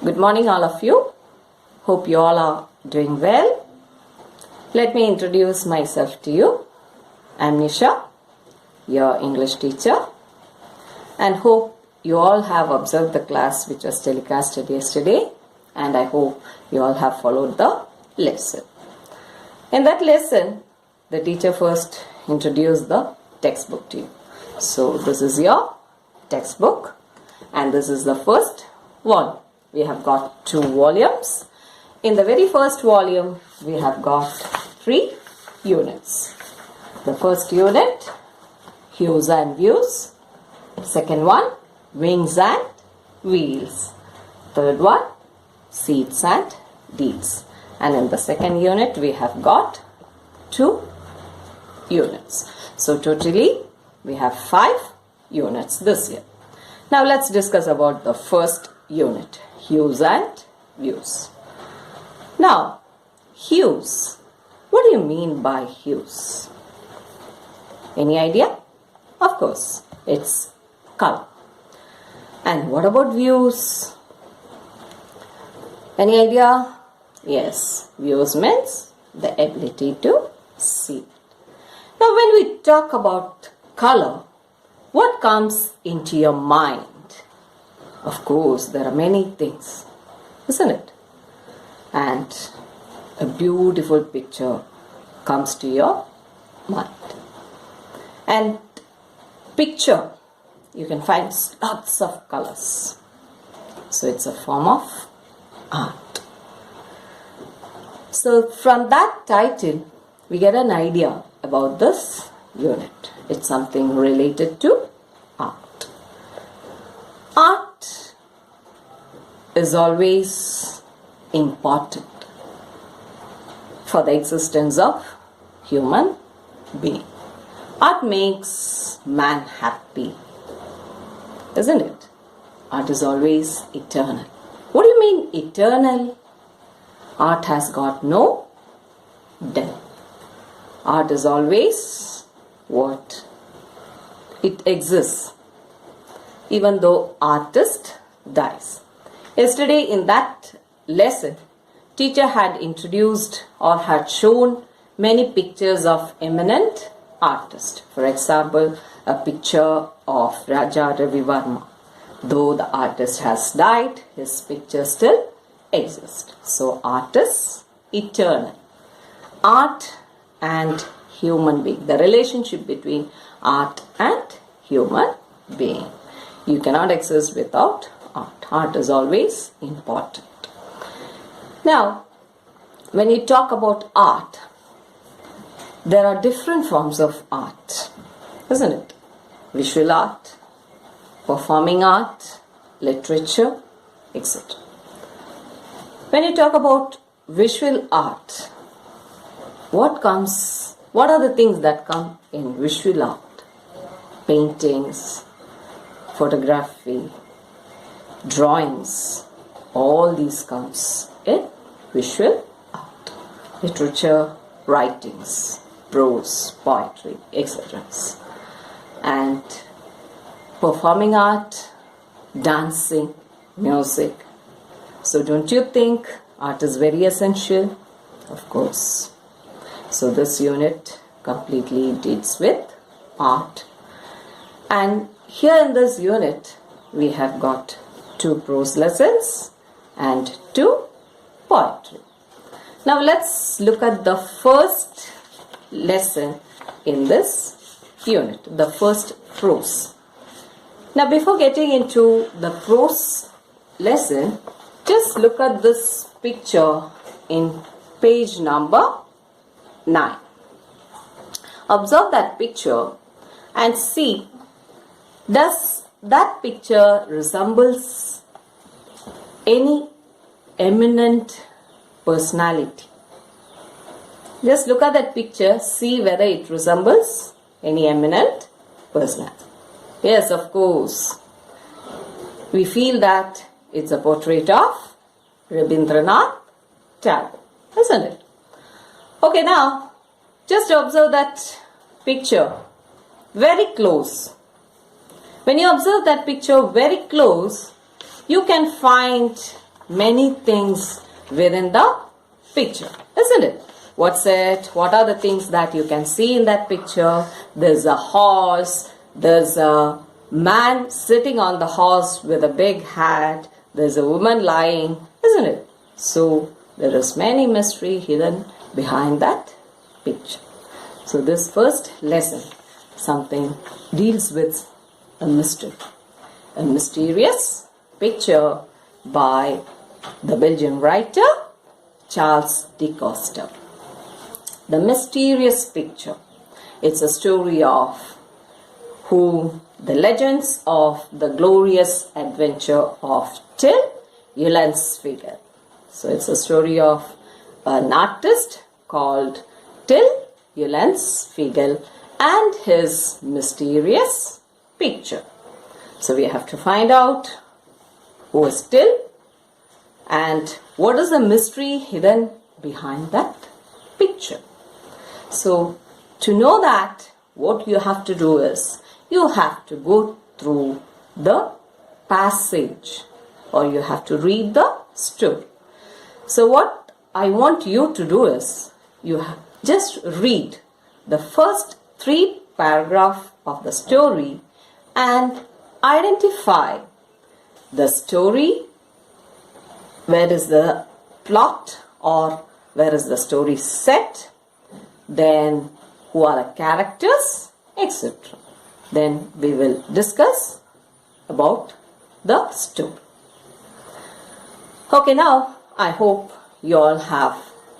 Good morning, all of you. Hope you all are doing well. Let me introduce myself to you. I'm Nisha, your English teacher, and hope you all have observed the class which was telecasted yesterday, and I hope you all have followed the lesson. In that lesson, the teacher first introduced the textbook to you. So this is your textbook, and this is the first one. We have got 2 volumes. In the very first volume, we have got 3 units. The first unit, Hughes and Views. Second one, Wings and Wheels. Third one, Seeds and Deeds. And in the second unit, we have got 2 units. So totally, we have 5 units this year. Now let's discuss about the first unit, Hughes and Views. Now, hues. What do you mean by hues? Any idea? Of course, it's color. And what about views? Any idea? Yes, views means the ability to see. Now, when we talk about color, what comes into your mind? Of course, there are many things, isn't it? And a beautiful picture comes to your mind. And picture, you can find lots of colors. So it's a form of art. So from that title, we get an idea about this unit. It's something related to art. Art is always important for the existence of human being. Art makes man happy, isn't it? Art is always eternal. What do you mean eternal? Art has got no death. Art is always what? It exists, even though artist dies. Yesterday in that lesson, teacher had introduced or had shown many pictures of eminent artists. For example, a picture of Raja Ravi Verma. Though the artist has died, his picture still exists. So art is eternal. Art and human being. The relationship between art and human being. You cannot exist without art. Art is always important. Now, when you talk about art, there are different forms of art, isn't it? Visual art, performing art, literature, etc. When you talk about visual art, what are the things that come in visual art? Paintings, photography, drawings, all these comes in visual art. Literature, writings, prose, poetry, etc. And performing art, dancing, music. So don't you think art is very essential? Of course. So this unit completely deals with art. And here in this unit, we have got 2 prose lessons and 2 poetry. Now let's look at the first lesson in this unit, the first prose. Now before getting into the prose lesson, just look at this picture in page number 9. Observe that picture and see, does that picture resembles any eminent personality? Just look at that picture, see whether it resembles any eminent personality. Yes, of course. We feel that it's a portrait of Rabindranath Tagore, isn't it? Okay, now just observe that picture very close. When you observe that picture very close, you can find many things within the picture, isn't it? What's it? What are the things that you can see in that picture? There's a horse. There's a man sitting on the horse with a big hat. There's a woman lying, isn't it? So there is many mystery hidden behind that picture. So this first lesson, something deals with a mystery. A mysterious picture by the Belgian writer Charles de Coster. The mysterious picture. It's a story of the legends of the glorious adventure of Till Eulenspiegel. So it's a story of an artist called Till Eulenspiegel and his mysterious picture. So we have to find out who is Till and what is the mystery hidden behind that picture. So to know that, what you have to do is you have to go through the passage or you have to read the story. So what I want you to do is you just read the first 3 paragraphs of the story and identify the story, where is the plot or where is the story set, then who are the characters, etc. Then we will discuss about the story. Okay, now I hope you all have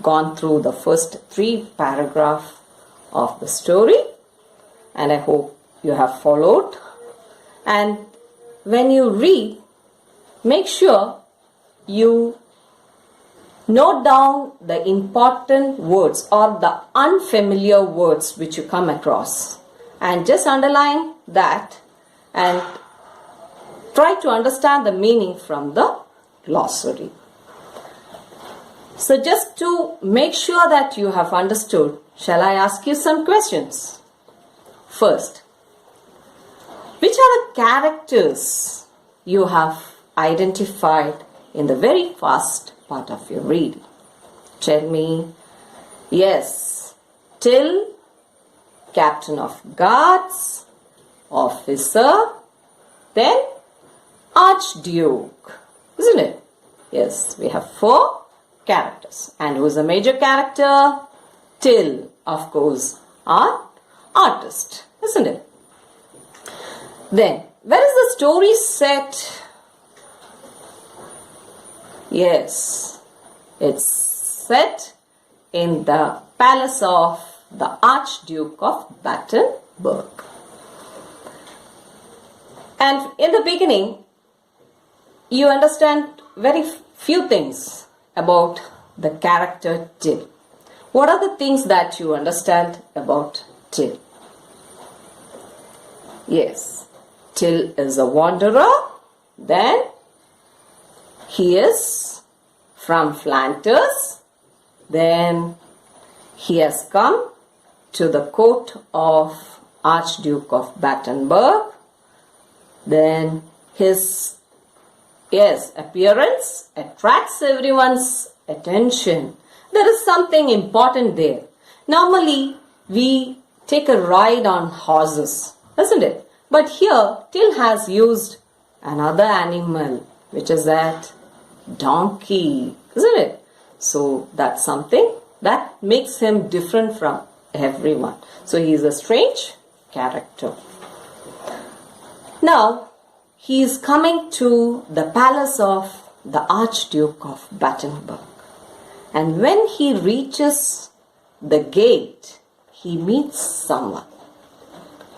gone through the first 3 paragraphs of the story and I hope you have followed. And when you read, make sure you note down the important words or the unfamiliar words which you come across and just underline that and try to understand the meaning from the glossary. So just to make sure that you have understood, shall I ask you some questions? First, which are the characters you have identified in the very first part of your reading? Tell me. Yes, Till, Captain of Guards, Officer, then Archduke, isn't it? Yes, we have 4 characters. And who's the major character? Till, of course, our artist, isn't it? Then, where is the story set? Yes, it's set in the palace of the Archduke of Battenberg. And in the beginning, you understand very few things about the character Till. What are the things that you understand about Till? Yes, Till is a wanderer. Then he is from Flanders. Then he has come to the court of Archduke of Battenberg. Then his appearance attracts everyone's attention. There is something important there. Normally we take a ride on horses, isn't it? But here Till has used another animal, which is that donkey, isn't it? So that's something that makes him different from everyone. So he is a strange character. Now he is coming to the palace of the Archduke of Battenberg. And when he reaches the gate, he meets someone.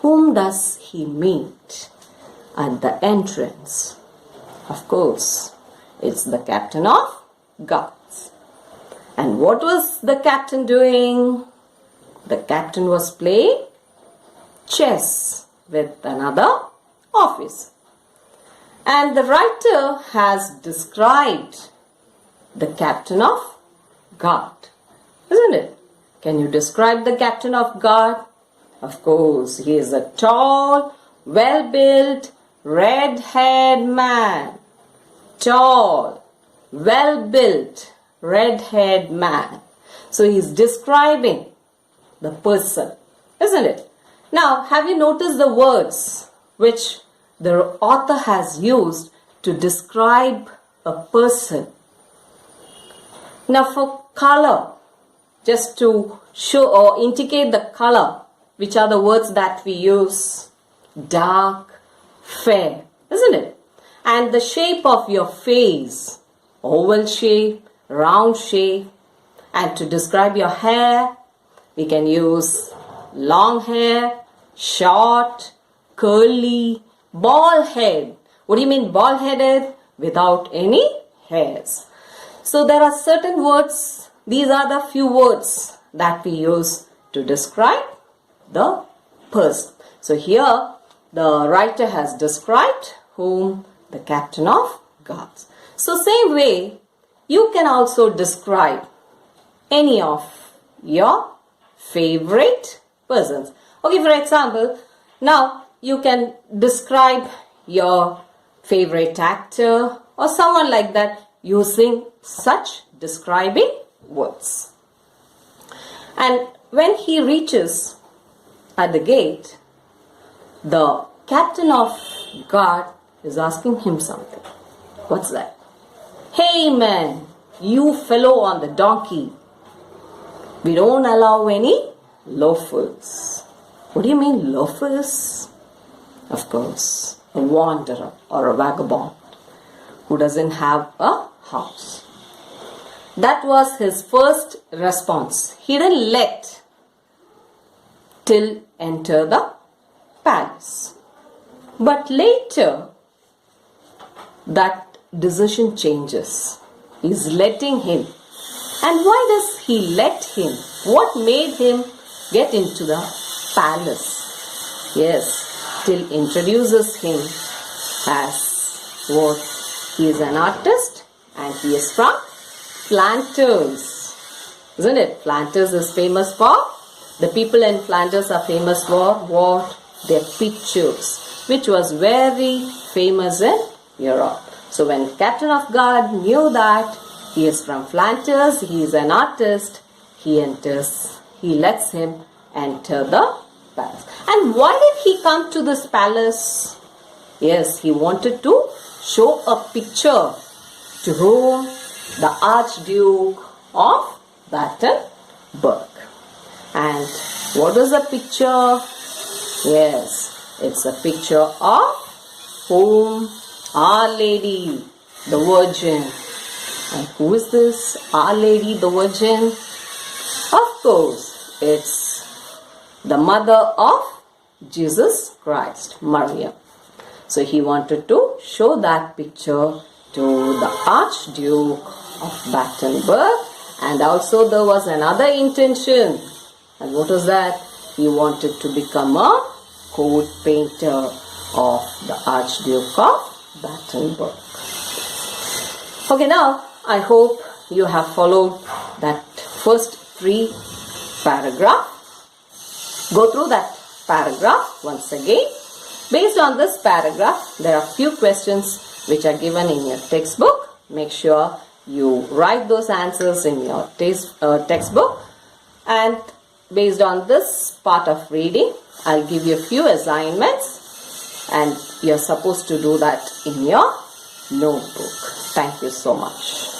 Whom does he meet at the entrance? Of course, it's the captain of guards. And what was the captain doing? The captain was playing chess with another officer. And the writer has described the captain of guard, isn't it? Can you describe the captain of guard? Of course, he is a tall, well-built, red-haired man. Tall, well-built, red-haired man. So he's describing the person, isn't it? Now, have you noticed the words which the author has used to describe a person? Now, for color, just to show or indicate the color, which are the words that we use? Dark, fair, isn't it? And the shape of your face, oval shape, round shape. And to describe your hair, we can use long hair, short, curly, bald head. What do you mean bald headed? Without any hairs. So there are certain words, these are the few words that we use to describe the person. So here the writer has described whom? The captain of guards. So same way, you can also describe any of your favorite persons. Okay, for example, now you can describe your favorite actor or someone like that using such describing words. And when he reaches at the gate, the captain of guard is asking him something. What's that? Hey man, you fellow on the donkey, we don't allow any loafers. What do you mean loafers? Of course, a wanderer or a vagabond who doesn't have a house. That was his first response. He didn't let till enter the palace. But later, that decision changes. He's letting him. And why does he let him? What made him get into the palace? Yes, till introduces him as what? He is an artist and he is from Flanders. Isn't it? Flanders is famous for, the people in Flanders are famous for what? Their pictures, which was very famous in Europe. So when Captain of Guard knew that he is from Flanders, he is an artist, he lets him enter the palace. And why did he come to this palace? Yes, he wanted to show a picture to whom? The Archduke of Battenberg. And what is the picture? Yes, it's a picture of whom? Our Lady, the Virgin. And who is this Our Lady, the Virgin? Of course, it's the mother of Jesus Christ, Maria. So he wanted to show that picture to the Archduke of Battenberg. And also there was another intention. And what was that? He wanted to become a court painter of the Archduke of Battenberg. Okay, now I hope you have followed that first 3 paragraphs. Go through that paragraph once again. Based on this paragraph, there are few questions which are given in your textbook. Make sure you write those answers in your textbook. And based on this part of reading, I'll give you a few assignments and you're supposed to do that in your notebook. Thank you so much.